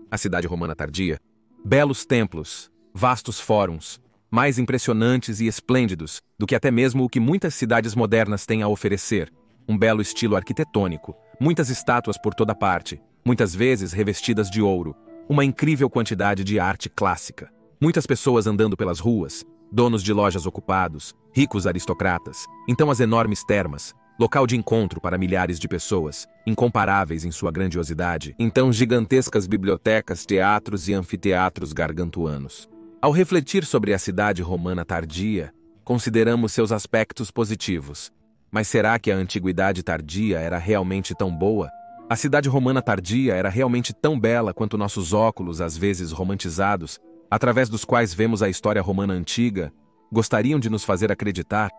a cidade romana tardia. Belos templos, vastos fóruns, mais impressionantes e esplêndidos do que até mesmo o que muitas cidades modernas têm a oferecer. Um belo estilo arquitetônico, muitas estátuas por toda parte, muitas vezes revestidas de ouro, uma incrível quantidade de arte clássica. Muitas pessoas andando pelas ruas, donos de lojas ocupados, ricos aristocratas, então as enormes termas, local de encontro para milhares de pessoas, incomparáveis em sua grandiosidade, então gigantescas bibliotecas, teatros e anfiteatros gargantuanos. Ao refletir sobre a cidade romana tardia, consideramos seus aspectos positivos. Mas será que a antiguidade tardia era realmente tão boa? A cidade romana tardia era realmente tão bela quanto nossos óculos, às vezes romantizados, através dos quais vemos a história romana antiga, gostariam de nos fazer acreditar?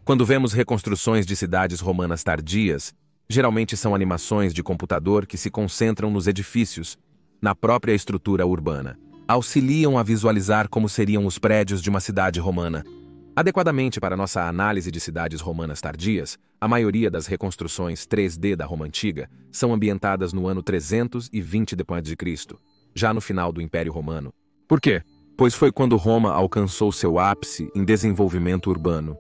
Quando vemos reconstruções de cidades romanas tardias, geralmente são animações de computador que se concentram nos edifícios, na própria estrutura urbana. Auxiliam a visualizar como seriam os prédios de uma cidade romana. Adequadamente para nossa análise de cidades romanas tardias, a maioria das reconstruções 3D da Roma Antiga são ambientadas no ano 320 d.C., já no final do Império Romano. Por quê? Pois foi quando Roma alcançou seu ápice em desenvolvimento urbano.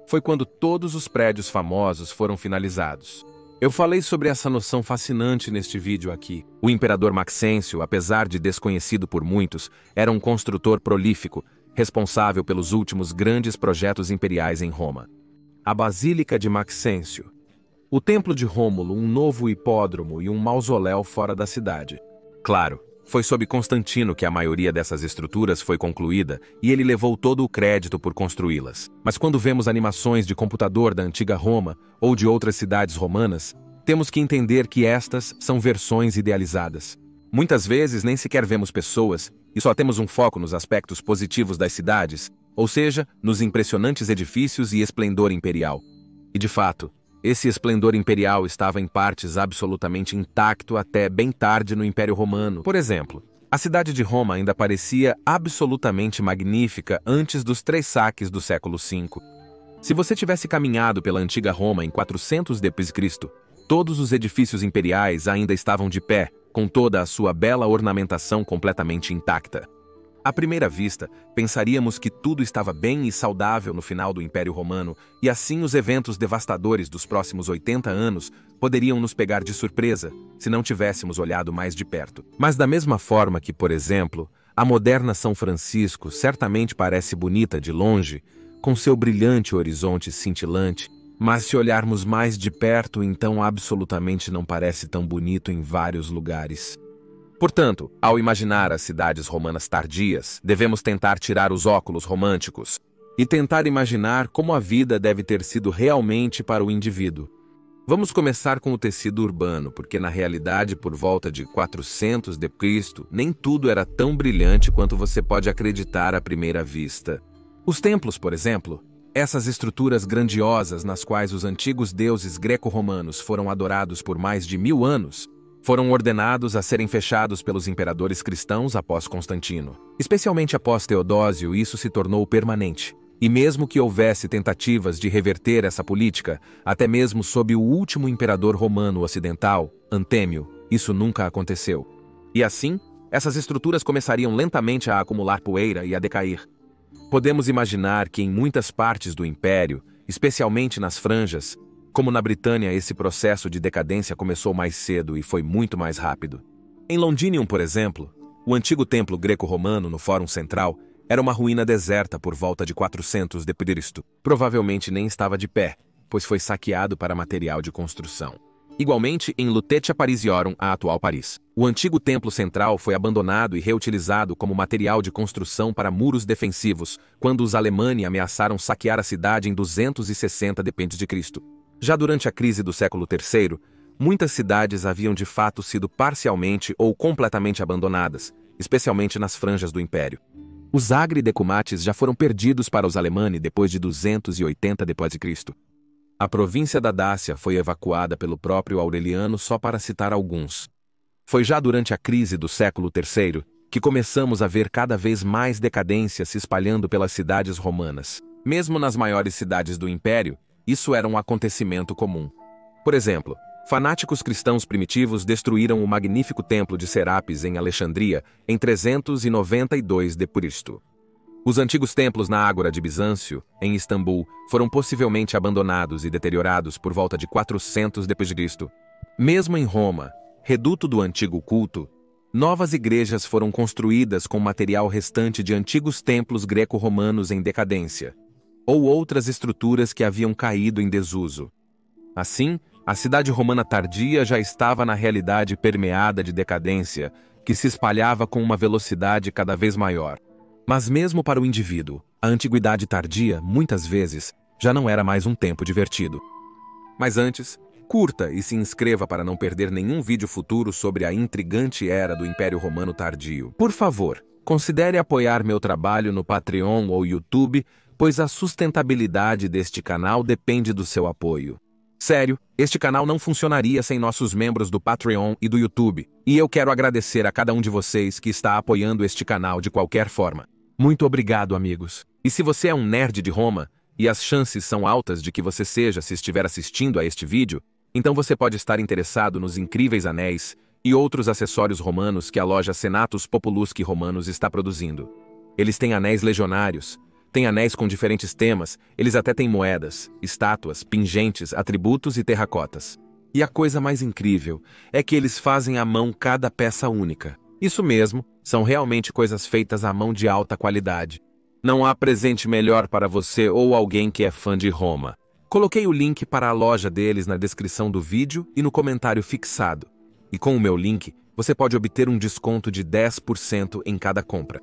Foi quando todos os prédios famosos foram finalizados. Eu falei sobre essa noção fascinante neste vídeo aqui. O imperador Maxêncio, apesar de desconhecido por muitos, era um construtor prolífico, responsável pelos últimos grandes projetos imperiais em Roma. A Basílica de Maxêncio. O Templo de Rômulo, um novo hipódromo e um mausoléu fora da cidade. Claro, foi sob Constantino que a maioria dessas estruturas foi concluída e ele levou todo o crédito por construí-las. Mas quando vemos animações de computador da antiga Roma ou de outras cidades romanas, temos que entender que estas são versões idealizadas. Muitas vezes nem sequer vemos pessoas e só temos um foco nos aspectos positivos das cidades, ou seja, nos impressionantes edifícios e esplendor imperial. E de fato, esse esplendor imperial estava em partes absolutamente intacto até bem tarde no Império Romano. Por exemplo, a cidade de Roma ainda parecia absolutamente magnífica antes dos 3 saques do século V. Se você tivesse caminhado pela antiga Roma em 400 d.C., todos os edifícios imperiais ainda estavam de pé, com toda a sua bela ornamentação completamente intacta. À primeira vista, pensaríamos que tudo estava bem e saudável no final do Império Romano, e assim os eventos devastadores dos próximos 80 anos poderiam nos pegar de surpresa, se não tivéssemos olhado mais de perto. Mas da mesma forma que, por exemplo, a moderna São Francisco certamente parece bonita de longe, com seu brilhante horizonte cintilante, mas se olharmos mais de perto, então absolutamente não parece tão bonito em vários lugares. Portanto, ao imaginar as cidades romanas tardias, devemos tentar tirar os óculos românticos e tentar imaginar como a vida deve ter sido realmente para o indivíduo. Vamos começar com o tecido urbano, porque na realidade, por volta de 400 d.C., nem tudo era tão brilhante quanto você pode acreditar à primeira vista. Os templos, por exemplo, essas estruturas grandiosas nas quais os antigos deuses greco-romanos foram adorados por mais de 1000 anos, foram ordenados a serem fechados pelos imperadores cristãos após Constantino. Especialmente após Teodósio, isso se tornou permanente. E mesmo que houvesse tentativas de reverter essa política, até mesmo sob o último imperador romano ocidental, Antêmio, isso nunca aconteceu. E assim, essas estruturas começariam lentamente a acumular poeira e a decair. Podemos imaginar que em muitas partes do império, especialmente nas franjas, como na Britânia, esse processo de decadência começou mais cedo e foi muito mais rápido. Em Londinium, por exemplo, o antigo templo greco-romano no Fórum Central era uma ruína deserta por volta de 400 d.C. Provavelmente nem estava de pé, pois foi saqueado para material de construção. Igualmente, em Lutetia Parisiorum, a atual Paris, o antigo templo central foi abandonado e reutilizado como material de construção para muros defensivos, quando os Alemanni ameaçaram saquear a cidade em 260 d.C. Já durante a crise do século III, muitas cidades haviam de fato sido parcialmente ou completamente abandonadas, especialmente nas franjas do Império. Os Agri Decumates já foram perdidos para os Alemanni depois de 280 d.C. A província da Dácia foi evacuada pelo próprio Aureliano, só para citar alguns. Foi já durante a crise do século III que começamos a ver cada vez mais decadência se espalhando pelas cidades romanas. Mesmo nas maiores cidades do Império, isso era um acontecimento comum. Por exemplo, fanáticos cristãos primitivos destruíram o magnífico templo de Serapis em Alexandria em 392 d.C. Os antigos templos na Ágora de Bizâncio, em Istambul, foram possivelmente abandonados e deteriorados por volta de 400 d.C. Mesmo em Roma, reduto do antigo culto, novas igrejas foram construídas com material restante de antigos templos greco-romanos em decadência, ou outras estruturas que haviam caído em desuso. Assim, a cidade romana tardia já estava na realidade permeada de decadência, que se espalhava com uma velocidade cada vez maior. Mas mesmo para o indivíduo, a antiguidade tardia, muitas vezes, já não era mais um tempo divertido. Mas antes, curta e se inscreva para não perder nenhum vídeo futuro sobre a intrigante era do Império Romano Tardio. Por favor, considere apoiar meu trabalho no Patreon ou YouTube, pois a sustentabilidade deste canal depende do seu apoio. Sério, este canal não funcionaria sem nossos membros do Patreon e do YouTube, e eu quero agradecer a cada um de vocês que está apoiando este canal de qualquer forma. Muito obrigado, amigos. E se você é um nerd de Roma, e as chances são altas de que você seja se estiver assistindo a este vídeo, então você pode estar interessado nos incríveis anéis e outros acessórios romanos que a loja Senatus Populusque Romanos está produzindo. Eles têm anéis legionários, têm anéis com diferentes temas, eles até têm moedas, estátuas, pingentes, atributos e terracotas. E a coisa mais incrível é que eles fazem à mão cada peça única. Isso mesmo, são realmente coisas feitas à mão de alta qualidade. Não há presente melhor para você ou alguém que é fã de Roma. Coloquei o link para a loja deles na descrição do vídeo e no comentário fixado. E com o meu link, você pode obter um desconto de 10% em cada compra.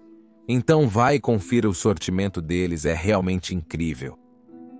Então vai e confira o sortimento deles, é realmente incrível.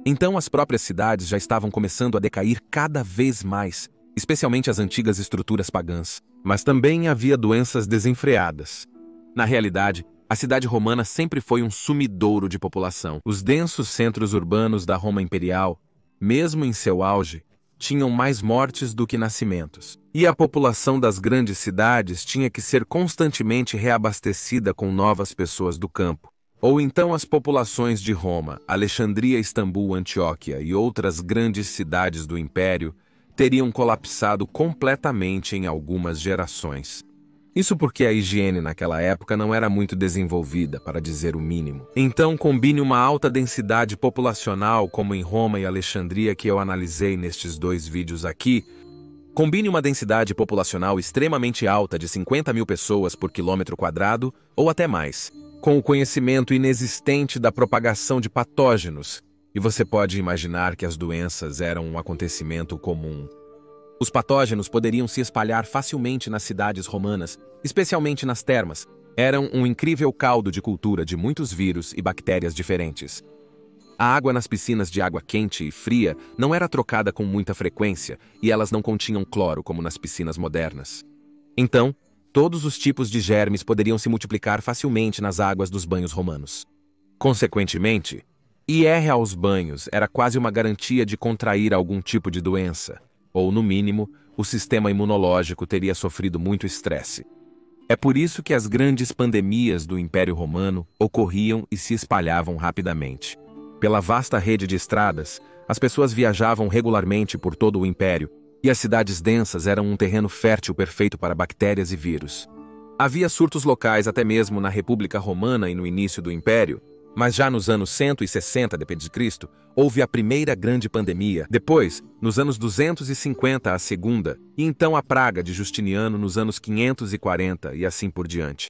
Então as próprias cidades já estavam começando a decair cada vez mais, especialmente as antigas estruturas pagãs. Mas também havia doenças desenfreadas. Na realidade, a cidade romana sempre foi um sumidouro de população. Os densos centros urbanos da Roma Imperial, mesmo em seu auge, tinham mais mortes do que nascimentos. E a população das grandes cidades tinha que ser constantemente reabastecida com novas pessoas do campo. Ou então as populações de Roma, Alexandria, Istambul, Antioquia e outras grandes cidades do Império teriam colapsado completamente em algumas gerações. Isso porque a higiene naquela época não era muito desenvolvida, para dizer o mínimo. Então combine uma alta densidade populacional, como em Roma e Alexandria que eu analisei nestes dois vídeos aqui. Combine uma densidade populacional extremamente alta de 50 mil pessoas por quilômetro quadrado, ou até mais, com o conhecimento inexistente da propagação de patógenos, e você pode imaginar que as doenças eram um acontecimento comum. Os patógenos poderiam se espalhar facilmente nas cidades romanas, especialmente nas termas. Eram um incrível caldo de cultura de muitos vírus e bactérias diferentes. A água nas piscinas de água quente e fria não era trocada com muita frequência e elas não continham cloro como nas piscinas modernas. Então, todos os tipos de germes poderiam se multiplicar facilmente nas águas dos banhos romanos. Consequentemente, ir aos banhos era quase uma garantia de contrair algum tipo de doença, ou, no mínimo, o sistema imunológico teria sofrido muito estresse. É por isso que as grandes pandemias do Império Romano ocorriam e se espalhavam rapidamente. Pela vasta rede de estradas, as pessoas viajavam regularmente por todo o Império, e as cidades densas eram um terreno fértil perfeito para bactérias e vírus. Havia surtos locais até mesmo na República Romana e no início do Império, mas já nos anos 160 d.C., houve a primeira grande pandemia. Depois, nos anos 250, a segunda, e então a praga de Justiniano nos anos 540 e assim por diante.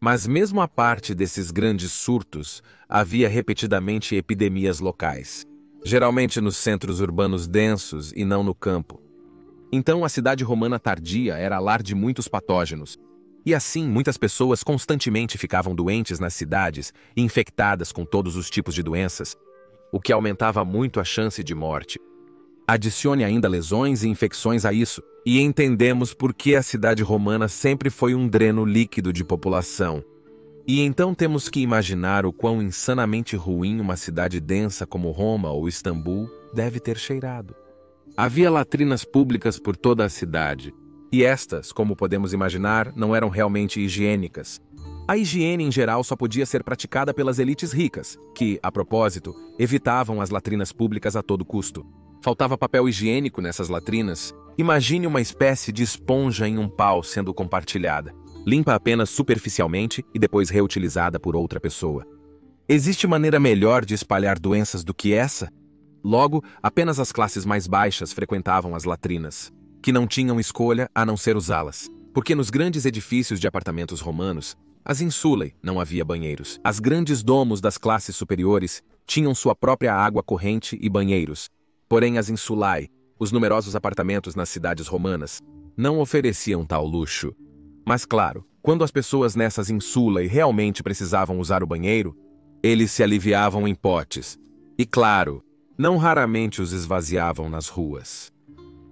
Mas mesmo à parte desses grandes surtos, havia repetidamente epidemias locais, geralmente nos centros urbanos densos e não no campo. Então a cidade romana tardia era lar de muitos patógenos, e assim muitas pessoas constantemente ficavam doentes nas cidades e infectadas com todos os tipos de doenças, o que aumentava muito a chance de morte. Adicione ainda lesões e infecções a isso, e entendemos por que a cidade romana sempre foi um dreno líquido de população. E então temos que imaginar o quão insanamente ruim uma cidade densa como Roma ou Istambul deve ter cheirado. Havia latrinas públicas por toda a cidade, e estas, como podemos imaginar, não eram realmente higiênicas. A higiene em geral só podia ser praticada pelas elites ricas, que, a propósito, evitavam as latrinas públicas a todo custo. Faltava papel higiênico nessas latrinas. Imagine uma espécie de esponja em um pau sendo compartilhada, limpa apenas superficialmente e depois reutilizada por outra pessoa. Existe maneira melhor de espalhar doenças do que essa? Logo, apenas as classes mais baixas frequentavam as latrinas, que não tinham escolha a não ser usá-las. Porque nos grandes edifícios de apartamentos romanos, as insulae, não havia banheiros. As grandes domos das classes superiores tinham sua própria água corrente e banheiros. Porém, as insulae, os numerosos apartamentos nas cidades romanas, não ofereciam tal luxo. Mas claro, quando as pessoas nessas insulae realmente precisavam usar o banheiro, eles se aliviavam em potes. E claro, não raramente os esvaziavam nas ruas.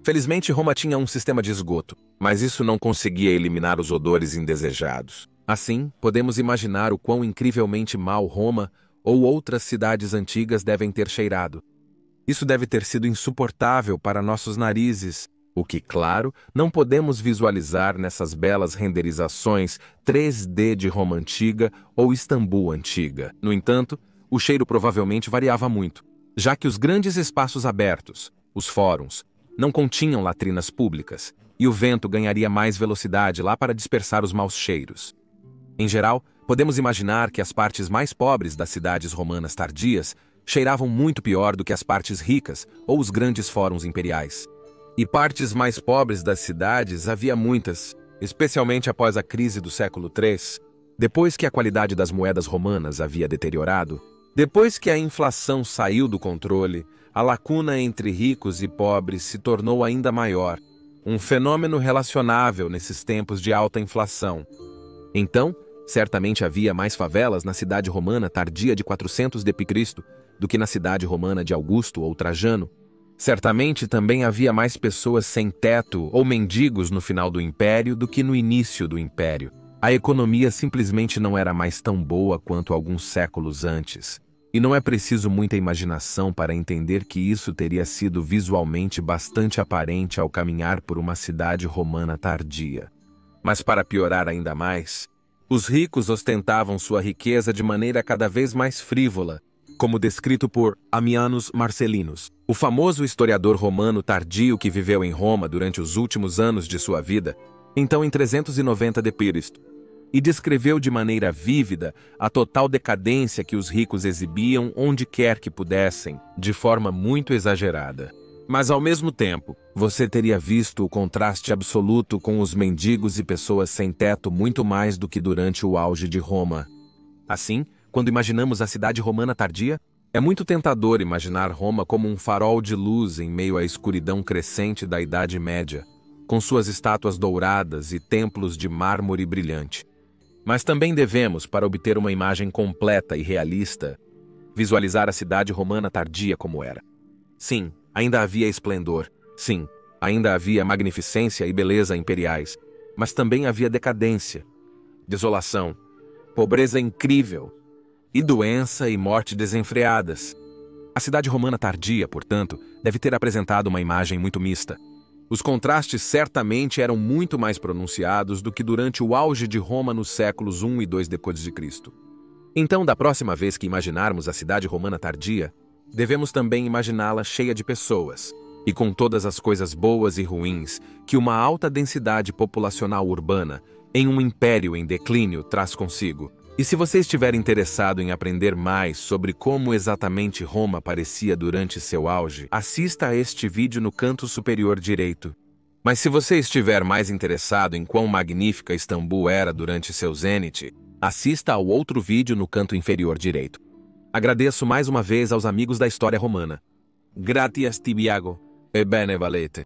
Felizmente, Roma tinha um sistema de esgoto, mas isso não conseguia eliminar os odores indesejados. Assim, podemos imaginar o quão incrivelmente mal Roma ou outras cidades antigas devem ter cheirado. Isso deve ter sido insuportável para nossos narizes, o que, claro, não podemos visualizar nessas belas renderizações 3D de Roma Antiga ou Istambul Antiga. No entanto, o cheiro provavelmente variava muito, já que os grandes espaços abertos, os fóruns, não continham latrinas públicas, e o vento ganharia mais velocidade lá para dispersar os maus cheiros. Em geral, podemos imaginar que as partes mais pobres das cidades romanas tardias cheiravam muito pior do que as partes ricas ou os grandes fóruns imperiais. E partes mais pobres das cidades havia muitas, especialmente após a crise do século III, depois que a qualidade das moedas romanas havia deteriorado, depois que a inflação saiu do controle, a lacuna entre ricos e pobres se tornou ainda maior, um fenômeno relacionável nesses tempos de alta inflação. Então, certamente havia mais favelas na cidade romana tardia de 400 d.C. do que na cidade romana de Augusto ou Trajano. Certamente também havia mais pessoas sem teto ou mendigos no final do Império do que no início do Império. A economia simplesmente não era mais tão boa quanto alguns séculos antes. E não é preciso muita imaginação para entender que isso teria sido visualmente bastante aparente ao caminhar por uma cidade romana tardia. Mas para piorar ainda mais, os ricos ostentavam sua riqueza de maneira cada vez mais frívola, como descrito por Ammianus Marcellinus, o famoso historiador romano tardio que viveu em Roma durante os últimos anos de sua vida, então em 390 d.C., e descreveu de maneira vívida a total decadência que os ricos exibiam onde quer que pudessem, de forma muito exagerada. Mas, ao mesmo tempo, você teria visto o contraste absoluto com os mendigos e pessoas sem teto muito mais do que durante o auge de Roma. Assim, quando imaginamos a cidade romana tardia, é muito tentador imaginar Roma como um farol de luz em meio à escuridão crescente da Idade Média, com suas estátuas douradas e templos de mármore brilhante. Mas também devemos, para obter uma imagem completa e realista, visualizar a cidade romana tardia como era. Sim, ainda havia esplendor. Sim, ainda havia magnificência e beleza imperiais. Mas também havia decadência, desolação, pobreza incrível e doença e morte desenfreadas. A cidade romana tardia, portanto, deve ter apresentado uma imagem muito mista. Os contrastes certamente eram muito mais pronunciados do que durante o auge de Roma nos séculos I e II d.C. Então, da próxima vez que imaginarmos a cidade romana tardia, devemos também imaginá-la cheia de pessoas, e com todas as coisas boas e ruins que uma alta densidade populacional urbana, em um império em declínio, traz consigo. E se você estiver interessado em aprender mais sobre como exatamente Roma parecia durante seu auge, assista a este vídeo no canto superior direito. Mas se você estiver mais interessado em quão magnífica Istambul era durante seu zênite, assista ao outro vídeo no canto inferior direito. Agradeço mais uma vez aos amigos da história romana. Gratias tibiago, e bene valete.